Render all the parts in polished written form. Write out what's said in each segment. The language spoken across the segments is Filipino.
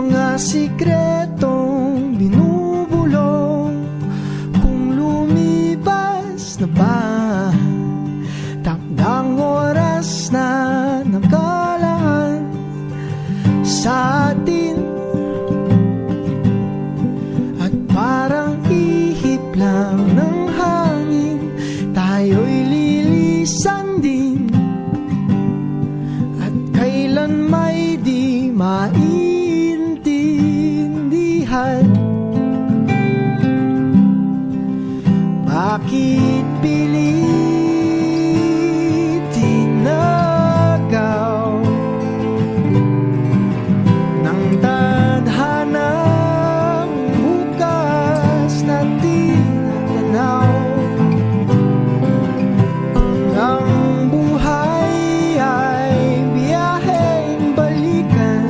mga sikretong binubulong. Kung lumipas na ba, takdang oras na nakalaan sa atin, at parang ihip lang ng hangin, tayo'y lilisan din, at kailan may di maintindihan. Bakit pilit tinagaw ng tadhanang bukas na tinatanaw? Ang buhay ay biyaheng balikan.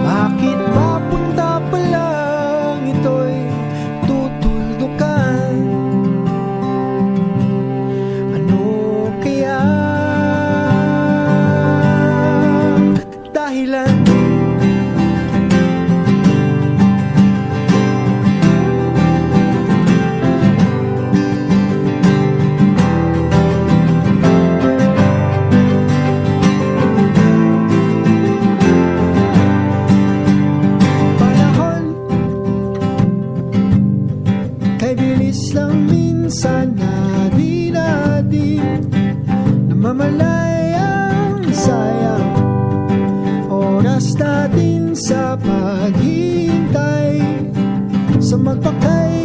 Bakit papunta pa lang ito'y tutuldukan? Ano kaya dahilan? Panahon kay bilis lang minsan na di natin namamalayang sayang oras natin sa paghihintay sa magpakay